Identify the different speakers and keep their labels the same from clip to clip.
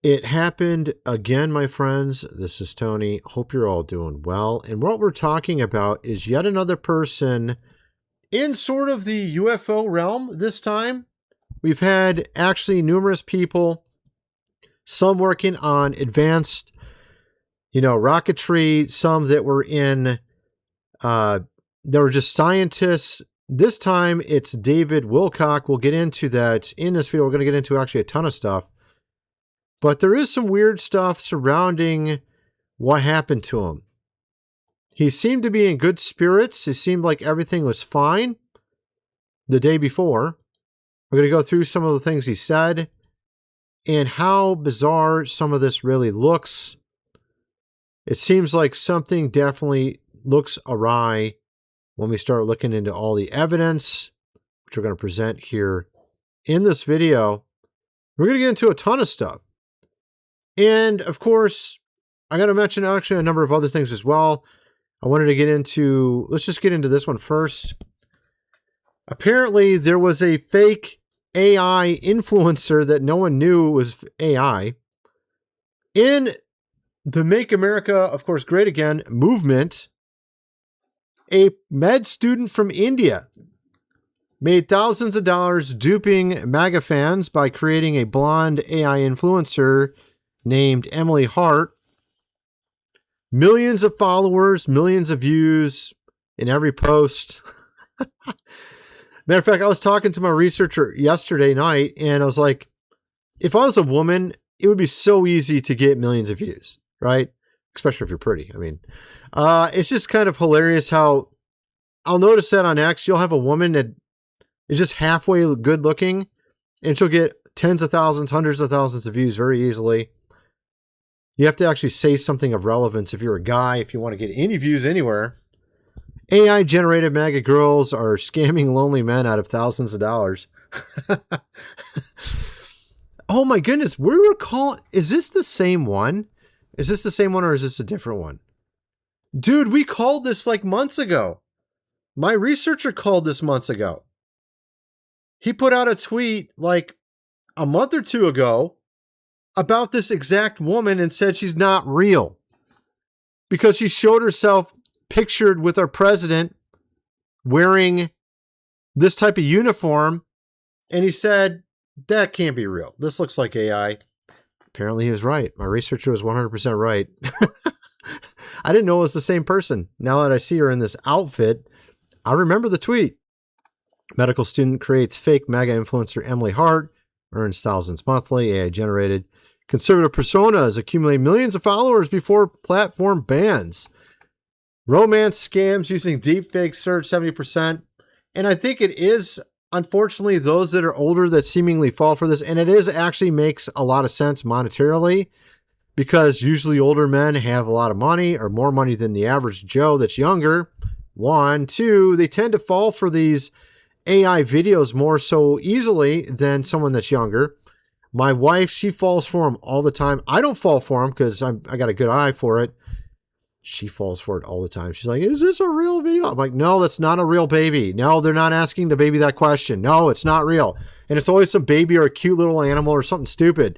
Speaker 1: It happened again, my friends. This is Tony. Hope you're all doing well. And what we're talking about is yet another person in sort of the UFO realm this time. We've had actually numerous people, some working on advanced, rocketry, some that were in, they were just scientists. This time it's David Wilcock. We'll get into that in this video. We're going to get into actually a ton of stuff. But there is some weird stuff surrounding what happened to him. He seemed to be in good spirits. It seemed like everything was fine the day before. We're going to go through some of the things he said and how bizarre some of this really looks. It seems like something definitely looks awry when we start looking into all the evidence, which we're going to present here in this video. We're going to get into a ton of stuff. And of course, I got to mention actually a number of other things as well. I wanted to get into, let's just get into this one first. Apparently, there was a fake AI influencer that no one knew was AI. In the Make America, of course, Great Again movement, a med student from India made thousands of dollars duping MAGA fans by creating a blonde AI influencer named Emily Hart. Millions of followers, millions of views in every post. Matter of fact, I was talking to my researcher yesterday night, and I was like, if I was a woman, it would be so easy to get millions of views, right? Especially if you're pretty. I mean, it's just kind of hilarious how I'll notice that on X, you'll have a woman that is just halfway good looking, and she'll get tens of thousands, hundreds of thousands of views very easily. You have to actually say something of relevance if you're a guy, if you want to get any views anywhere. AI-generated MAGA girls are scamming lonely men out of thousands of dollars. Oh my goodness, we were calling... Is this the same one? Is this the same one or is this a different one? Dude, we called this like months ago. My researcher called this months ago. He put out a tweet like a month or two ago about this exact woman and said she's not real because she showed herself pictured with our president wearing this type of uniform. And he said, that can't be real. This looks like AI. Apparently he was right. My researcher was 100% right. I didn't know it was the same person. Now that I see her in this outfit, I remember the tweet. Medical student creates fake MAGA influencer Emily Hart, earns thousands monthly, AI generated. Conservative personas accumulate millions of followers before platform bans. Romance scams using deepfake search 70%. And I think it is, unfortunately, those that are older that seemingly fall for this. And it is actually makes a lot of sense monetarily because usually older men have a lot of money or more money than the average Joe that's younger. One, two, they tend to fall for these AI videos more so easily than someone that's younger. My wife, she falls for them all the time. I don't fall for them because I got a good eye for it. She falls for it all the time. She's like, is this a real video? I'm like, no, that's not a real baby. No, they're not asking the baby that question. No, it's not real. And it's always some baby or a cute little animal or something stupid,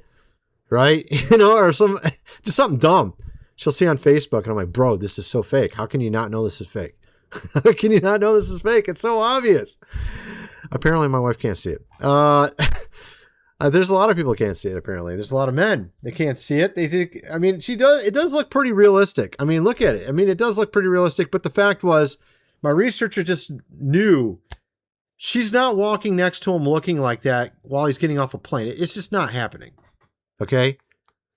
Speaker 1: right? Or just something dumb. She'll see on Facebook and I'm like, bro, this is so fake. How can you not know this is fake? How can you not know this is fake? It's so obvious. Apparently my wife can't see it. There's a lot of people can't see it, apparently. There's a lot of men that can't see it. They think, it does look pretty realistic. Look at it. It does look pretty realistic, but the fact was, my researcher just knew she's not walking next to him looking like that while he's getting off a plane. It's just not happening. Okay?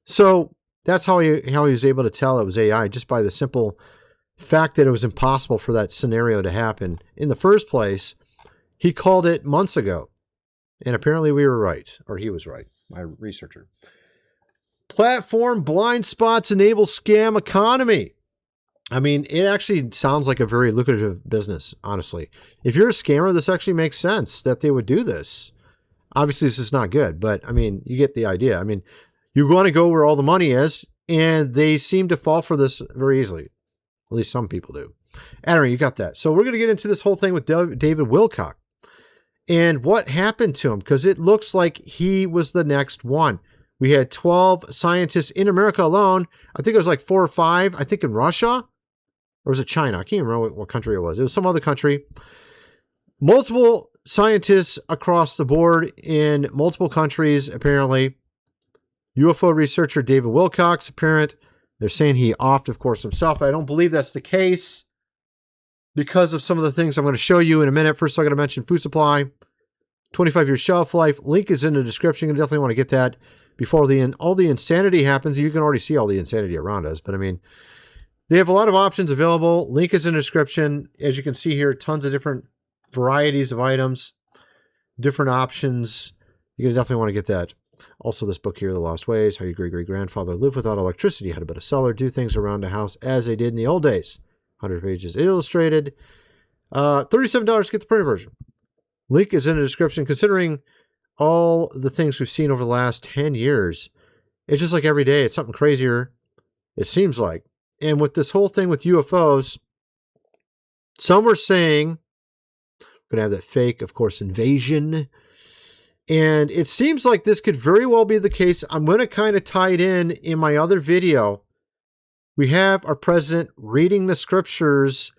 Speaker 1: So, that's how he was able to tell it was AI, just by the simple fact that it was impossible for that scenario to happen in the first place. He called it months ago. And apparently we were right, or he was right, my researcher. Platform blind spots enable scam economy. It actually sounds like a very lucrative business, honestly. If you're a scammer, this actually makes sense that they would do this. Obviously, this is not good, but you get the idea. You want to go where all the money is, and they seem to fall for this very easily. At least some people do. Anyway, you got that. So we're going to get into this whole thing with David Wilcock and what happened to him, because it looks like he was the next one. We had 12 scientists in America alone. I think it was like 4 or 5, I think in Russia. Or was it China? I can't remember what country it was. It was some other country. Multiple scientists across the board in multiple countries, apparently. UFO researcher David Wilcock's apparent. They're saying he offed, of course, himself. I don't believe that's the case because of some of the things I'm going to show you in a minute. First, I'm going to mention food supply. 25-year shelf life. Link is in the description. You definitely want to get that before all the insanity happens. You can already see all the insanity around us, but I mean, they have a lot of options available. Link is in the description. As you can see here, tons of different varieties of items, different options. You're going to definitely want to get that. Also, this book here, The Lost Ways, How Your Great-Great-Grandfather Lived Without Electricity, How to Build a Cellar, Do Things Around a House as They Did in the Old Days. 100 pages illustrated. $37 to get the printed version. Link is in the description. Considering all the things we've seen over the last 10 years, it's just like every day, it's something crazier, it seems like. And with this whole thing with UFOs, some were saying, we're going to have that fake, of course, invasion. And it seems like this could very well be the case. I'm going to kind of tie it in my other video. We have our president reading the scriptures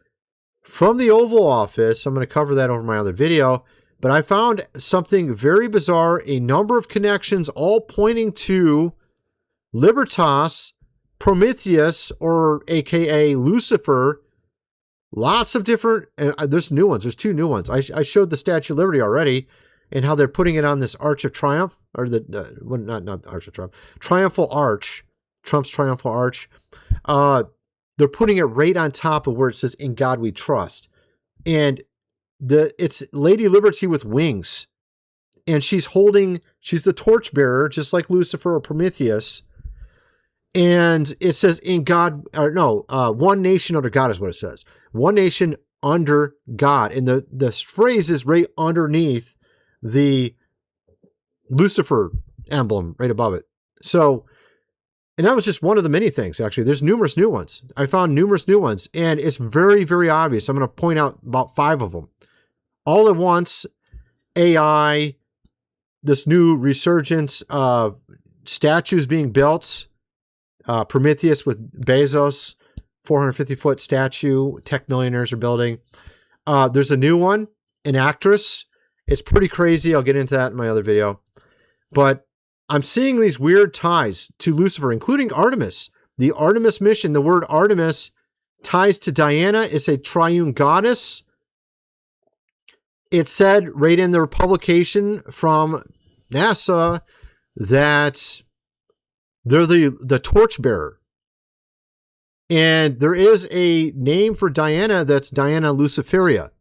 Speaker 1: from the Oval Office. I'm going to cover that over my other video. But I found something very bizarre, a number of connections all pointing to Libertas, Prometheus, or AKA Lucifer. Lots of different, there's new ones. There's 2 new ones. I showed the Statue of Liberty already and how they're putting it on this Arch of Triumph, or not the Arch of Triumph, Triumphal Arch, Trump's Triumphal Arch. They're putting it right on top of where it says, "In God We Trust." And it's Lady Liberty with wings. And she's the torchbearer, just like Lucifer or Prometheus. And it says, "In God," or no, "One nation under God" is what it says. One nation under God. And the phrase is right underneath the Lucifer emblem, right above it. So, and that was just one of the many things, actually. There's numerous new ones. I found numerous new ones. And it's very, very obvious. I'm going to point out about 5 of them. All at once, AI, this new resurgence of statues being built, Prometheus with Bezos, 450-foot statue, tech millionaires are building. There's a new one, an actress. It's pretty crazy. I'll get into that in my other video. But I'm seeing these weird ties to Lucifer, including Artemis. The Artemis mission, the word Artemis ties to Diana. It's a triune goddess. It said right in their publication from NASA that they're the torchbearer. And there is a name for Diana that's Diana Luciferia.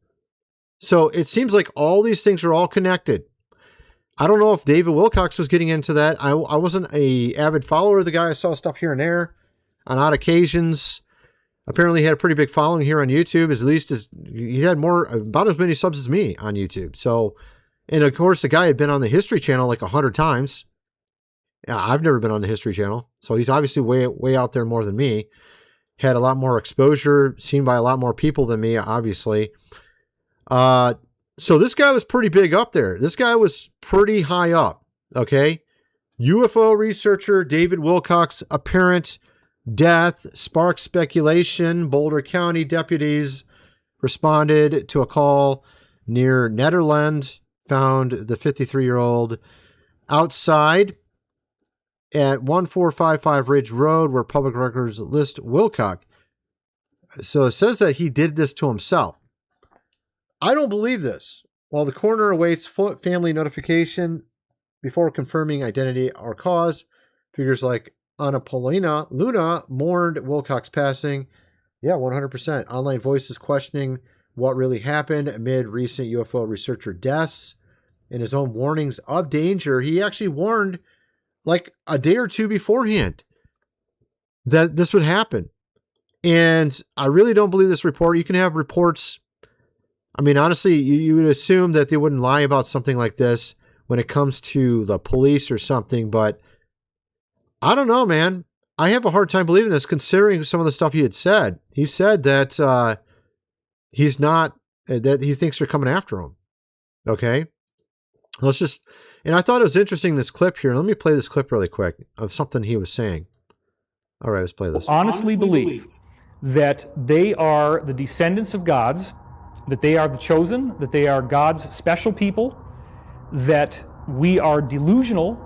Speaker 1: So it seems like all these things are all connected. I don't know if David Wilcock was getting into that. I wasn't an avid follower of the guy. I saw stuff here and there on odd occasions. Apparently he had a pretty big following here on YouTube. He had about as many subs as me on YouTube. So, and of course the guy had been on the History Channel like 100 times. Yeah, I've never been on the History Channel. So he's obviously way out there more than me. Had a lot more exposure, seen by a lot more people than me, obviously. So this guy was pretty big up there. This guy was pretty high up, okay? UFO researcher David Wilcock's apparent death sparked speculation. Boulder County deputies responded to a call near Nederland, found the 53-year-old outside at 1455 Ridge Road, where public records list Wilcock. So it says that he did this to himself. I don't believe this. While the coroner awaits family notification before confirming identity or cause, figures like Anna Paulina Luna mourned Wilcock's passing. Yeah, 100%. Online voices questioning what really happened amid recent UFO researcher deaths. In his own warnings of danger, he actually warned like a day or two beforehand that this would happen. And I really don't believe this report. You can have reports. I mean, honestly, you would assume that they wouldn't lie about something like this when it comes to the police or something, but I don't know, man. I have a hard time believing this considering some of the stuff he had said. He said that that he thinks they're coming after him. Okay? And I thought it was interesting, this clip here. Let me play this clip really quick of something he was saying. All right, let's play this.
Speaker 2: Honestly believe that they are the descendants of gods, that they are the chosen, that they are God's special people, that we are delusional,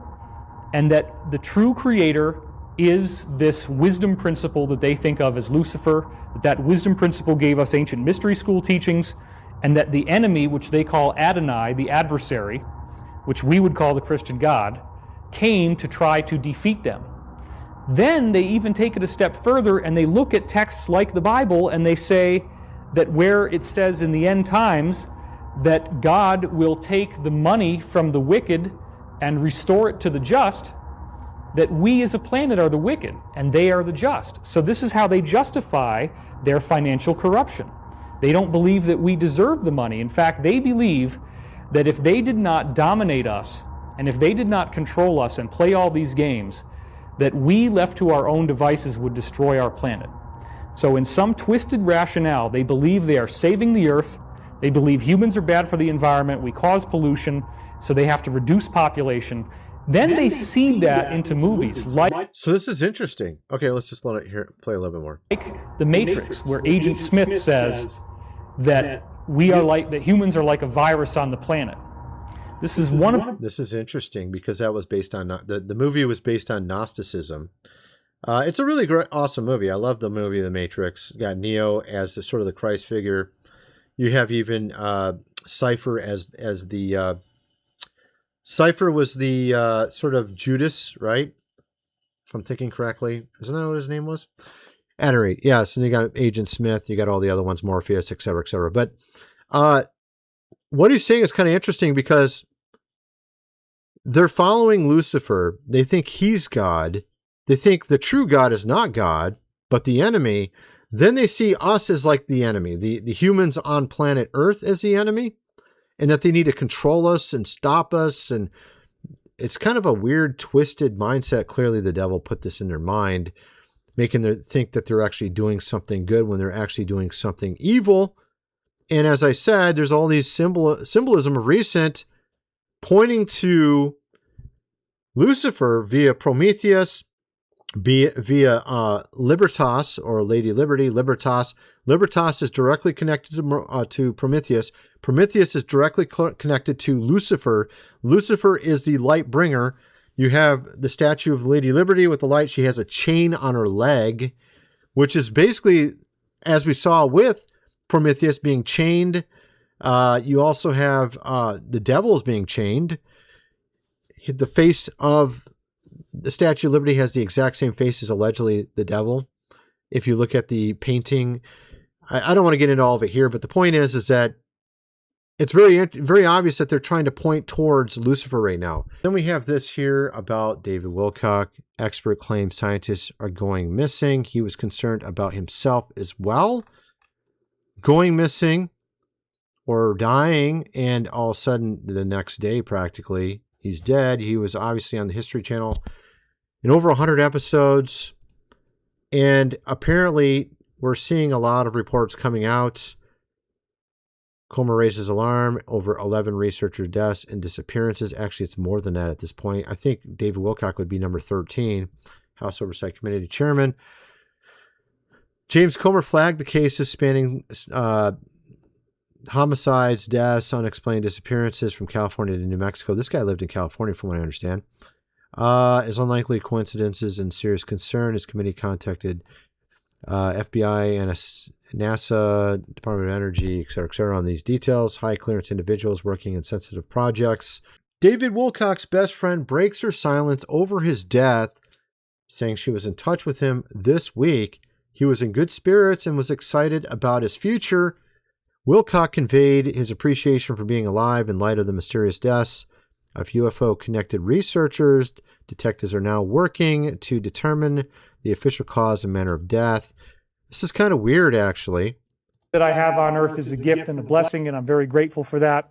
Speaker 2: and that the true creator is this wisdom principle that they think of as Lucifer, that wisdom principle gave us ancient mystery school teachings, and that the enemy, which they call Adonai, the adversary, which we would call the Christian God, came to try to defeat them. Then they even take it a step further and they look at texts like the Bible and they say that where it says in the end times that God will take the money from the wicked and restore it to the just, that we as a planet are the wicked and they are the just. So this is how they justify their financial corruption. They don't believe that we deserve the money. In fact, they believe that if they did not dominate us and if they did not control us and play all these games, that we left to our own devices would destroy our planet. So in some twisted rationale, they believe they are saving the earth, they believe humans are bad for the environment, we cause pollution, so they have to reduce population. Then they seed that into movies like...
Speaker 1: So this is interesting. Okay, let's just let it play a little bit more.
Speaker 2: Like The Matrix, where Agent Smith says that that humans are like a virus on the planet. This is
Speaker 1: interesting because that was based on the movie was based on Gnosticism. It's a really great, awesome movie. I love the movie The Matrix. You got Neo as the sort of the Christ figure. You have even Cypher as the Cypher was the sort of Judas, right? If I'm thinking correctly, isn't that what his name was? At any rate, yes. And you got Agent Smith. You got all the other ones, Morpheus, et cetera, et cetera. But what he's saying is kind of interesting because they're following Lucifer. They think he's God. They think the true God is not God, but the enemy. Then they see us as like the enemy, the humans on planet Earth as the enemy, and that they need to control us and stop us. And it's kind of a weird, twisted mindset. Clearly, the devil put this in their mind, making them think that they're actually doing something good when they're actually doing something evil. And as I said, there's all these symbolism of recent pointing to Lucifer via Prometheus, via Libertas or Lady Liberty. Libertas is directly connected to Prometheus. Prometheus is directly connected to Lucifer. Lucifer is the light bringer. You have the statue of Lady Liberty with the light. She has a chain on her leg, which is basically, as we saw with Prometheus being chained. You also have the devils being chained. The face of the Statue of Liberty has the exact same face as allegedly the devil. If you look at the painting, I don't want to get into all of it here, but the point is that it's very obvious that they're trying to point towards Lucifer right now. Then we have this here about David Wilcock. Expert claims scientists are going missing. He was concerned about himself as well. Going missing or dying, and all of a sudden the next day practically he's dead. He was obviously on the History Channel in over 100 episodes, and apparently we're seeing a lot of reports coming out. Coma raises alarm over 11 researcher deaths and disappearances. Actually, it's more than that at this point. I think David Wilcock would be number 13, House Oversight Committee Chairman. James Comer flagged the cases spanning homicides, deaths, unexplained disappearances from California to New Mexico. This guy lived in California, from what I understand. As unlikely coincidences and serious concern, his committee contacted FBI and NASA, Department of Energy, et cetera, on these details. High clearance individuals working in sensitive projects. David Wilcock's best friend breaks her silence over his death, saying she was in touch with him this week. He was in good spirits and was excited about his future. Wilcock conveyed his appreciation for being alive in light of the mysterious deaths of UFO-connected researchers. Detectives are now working to determine the official cause and manner of death. This is kind of weird, actually.
Speaker 2: That I have on Earth is a gift and a blessing, and I'm very grateful for that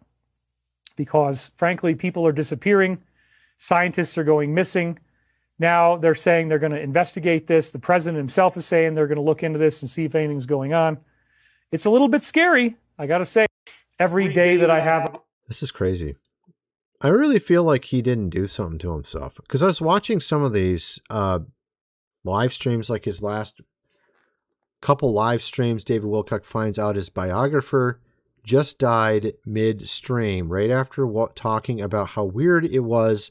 Speaker 2: because, frankly, people are disappearing. Scientists are going missing. Now they're saying they're going to investigate this. The president himself is saying they're going to look into this and see if anything's going on. It's a little bit scary, I got to say. Every day that I have...
Speaker 1: This is crazy. I really feel like he didn't do something to himself. Because I was watching some of these live streams, like his last couple live streams. David Wilcock finds out his biographer just died mid-stream, right after talking about how weird it was.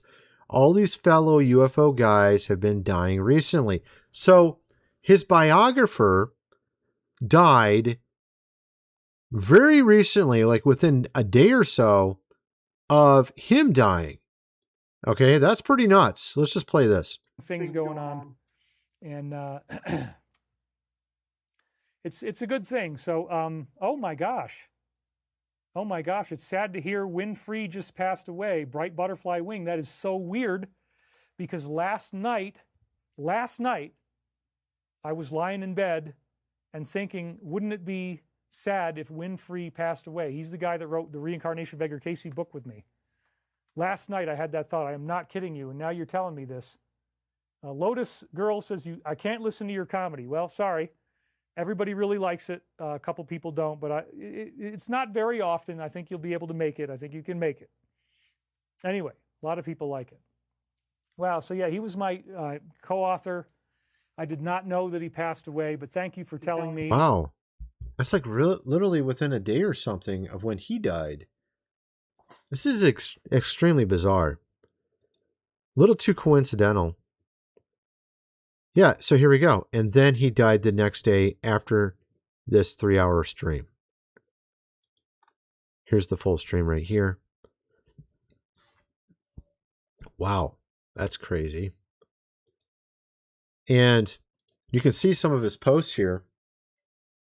Speaker 1: All these fellow UFO guys have been dying recently. So his biographer died very recently, like within a day or so of him dying. Okay, that's pretty nuts. Let's just play this.
Speaker 2: Things going on, and it's a good thing. So, oh my gosh, it's sad to hear Winfrey just passed away. Bright butterfly wing. That is so weird, because last night, I was lying in bed and thinking, wouldn't it be sad if Winfrey passed away? He's the guy that wrote the Reincarnation of Edgar Cayce book with me. Last night I had that thought. I am not kidding you, and now you're telling me this. Lotus Girl says, I can't listen to your comedy. Well, sorry. Everybody really likes it. A couple people don't, but it's not very often. I think you'll be able to make it. I think you can make it. Anyway, a lot of people like it. Wow, so yeah, he was my co-author. I did not know that he passed away, but thank you for telling me.
Speaker 1: Wow. That's like literally within a day or something of when he died. This is extremely bizarre. A little too coincidental. Yeah, so here we go. And then he died the next day after this 3-hour stream. Here's the full stream right here. Wow, that's crazy. And you can see some of his posts here.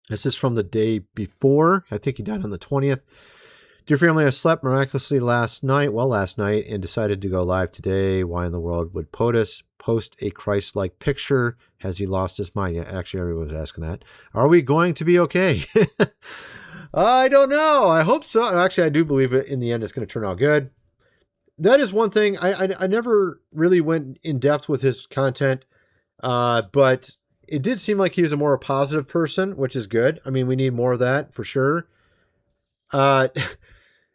Speaker 1: This is from the day before. I think he died on the 20th. Dear family, I slept miraculously last night, and decided to go live today. Why in the world would POTUS post a Christ-like picture? Has he lost his mind? Yeah, actually, everyone was asking that. Are we going to be okay? I don't know. I hope so. Actually, I do believe it. In the end, it's going to turn out good. That is one thing. I never really went in depth with his content, but it did seem like he was a more positive person, which is good. I mean, we need more of that for sure.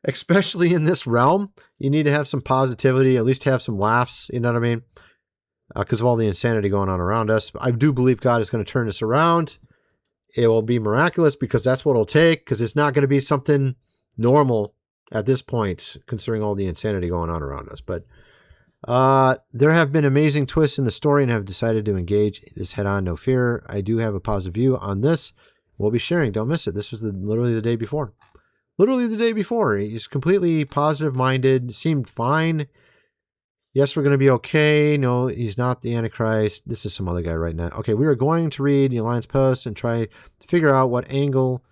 Speaker 1: Especially in this realm, you need to have some positivity, at least have some laughs, you know what I mean? Because of all the insanity going on around us. I do believe God is going to turn this around. It will be miraculous, because that's what it'll take, because it's not going to be something normal at this point, considering all the insanity going on around us. But there have been amazing twists in the story, and have decided to engage this head on, no fear. I do have a positive view on this. We'll be sharing. Don't miss it. This was literally the day before. Literally the day before. He's completely positive-minded, seemed fine. Yes, we're going to be okay. No, he's not the Antichrist. This is some other guy right now. Okay, we are going to read the Alliance Post and try to figure out what angle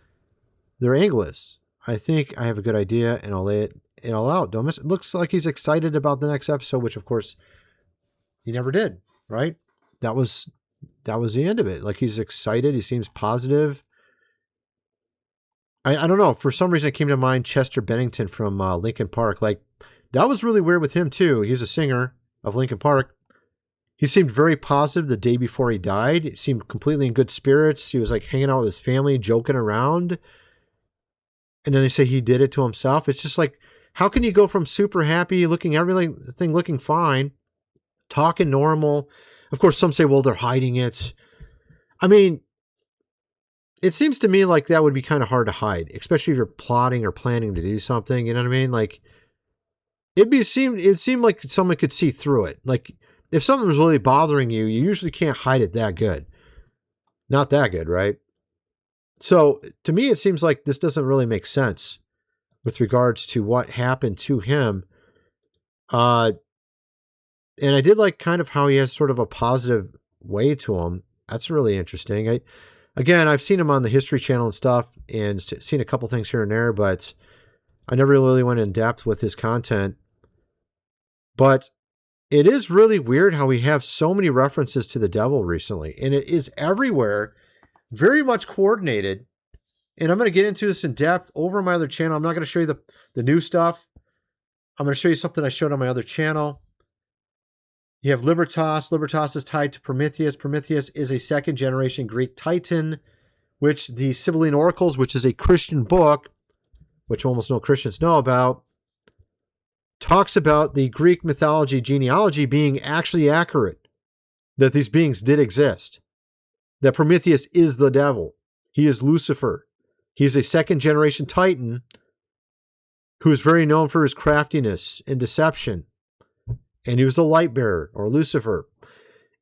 Speaker 1: their angle is. I think I have a good idea, and I'll lay it all out. Don't miss it. Looks like he's excited about the next episode, which, of course, he never did, right? That was the end of it. Like, he's excited. He seems positive. I don't know. For some reason, it came to mind Chester Bennington from Linkin Park. Like, that was really weird with him, too. He's a singer of Linkin Park. He seemed very positive the day before he died. He seemed completely in good spirits. He was, like, hanging out with his family, joking around. And then they say he did it to himself. It's just like, how can you go from super happy, everything looking fine, talking normal? Of course, some say, well, they're hiding it. I mean, it seems to me like that would be kind of hard to hide, especially if you're plotting or planning to do something. You know what I mean? Like, it seemed like someone could see through it. Like, if something was really bothering you, you usually can't hide it that good. Not that good, right? So to me, it seems like this doesn't really make sense with regards to what happened to him. And I did like kind of how he has sort of a positive way to him. That's really interesting. Again, I've seen him on the History Channel and stuff, and seen a couple things here and there, but I never really went in depth with his content. But it is really weird how we have so many references to the devil recently, and it is everywhere, very much coordinated. And I'm going to get into this in depth over my other channel. I'm not going to show you the new stuff. I'm going to show you something I showed on my other channel. You have Libertas. Libertas is tied to Prometheus. Prometheus is a second-generation Greek Titan, which the Sibylline Oracles, which is a Christian book, which almost no Christians know about, talks about the Greek mythology genealogy being actually accurate, that these beings did exist, that Prometheus is the devil. He is Lucifer. He is a second-generation Titan who is very known for his craftiness and deception. And he was the light bearer, or Lucifer.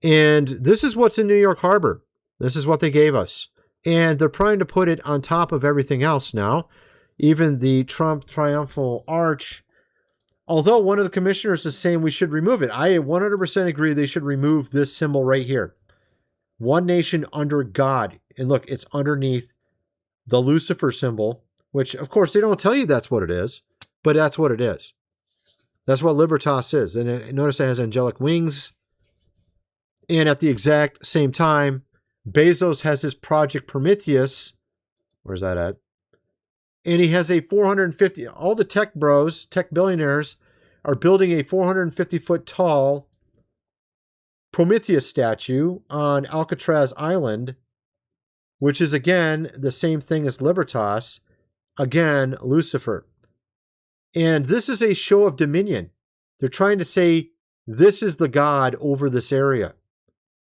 Speaker 1: And this is what's in New York Harbor. This is what they gave us. And they're trying to put it on top of everything else now. Even the Trump triumphal arch. Although one of the commissioners is saying we should remove it. I 100% agree they should remove this symbol right here. One nation under God. And look, it's underneath the Lucifer symbol, which, of course, they don't tell you that's what it is, but that's what it is. That's what Libertas is. And notice it has angelic wings. And at the exact same time, Bezos has his project Prometheus. Where's that at? And he has a 450, all the tech bros, tech billionaires, are building a 450-foot tall Prometheus statue on Alcatraz Island, which is, again, the same thing as Libertas. Again, Lucifer. And this is a show of dominion. They're trying to say, this is the God over this area.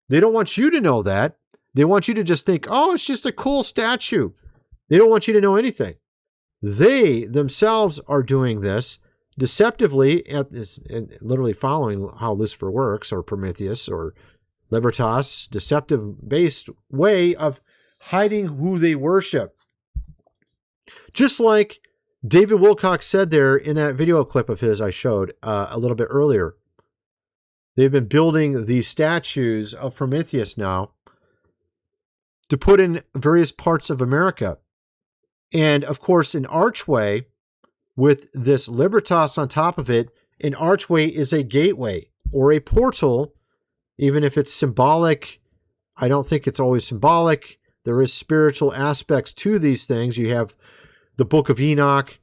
Speaker 1: They don't want you to know that. They want you to just think, oh, it's just a cool statue. They don't want you to know anything. They themselves are doing this deceptively, and literally following how Lucifer works, or Prometheus, or Libertas, deceptive-based way of hiding who they worship. Just like David Wilcock said there in that video clip of his I showed a little bit earlier. They've been building these statues of Prometheus now to put in various parts of America. And, of course, an archway with this Libertas on top of it, an archway is a gateway or a portal, even if it's symbolic. I don't think it's always symbolic. There is spiritual aspects to these things. You have the Book of Enoch,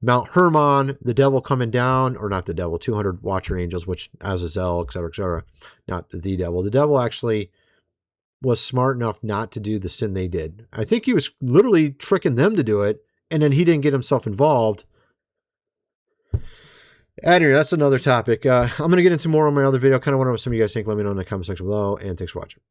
Speaker 1: Mount Hermon, the devil coming down, or not the devil, 200 watcher angels, which Azazel, etc., not the devil. The devil actually was smart enough not to do the sin they did. I think he was literally tricking them to do it, and then he didn't get himself involved. Anyway, that's another topic. I'm going to get into more on my other video. Kind of wonder what some of you guys think. Let me know in the comment section below, and thanks for watching.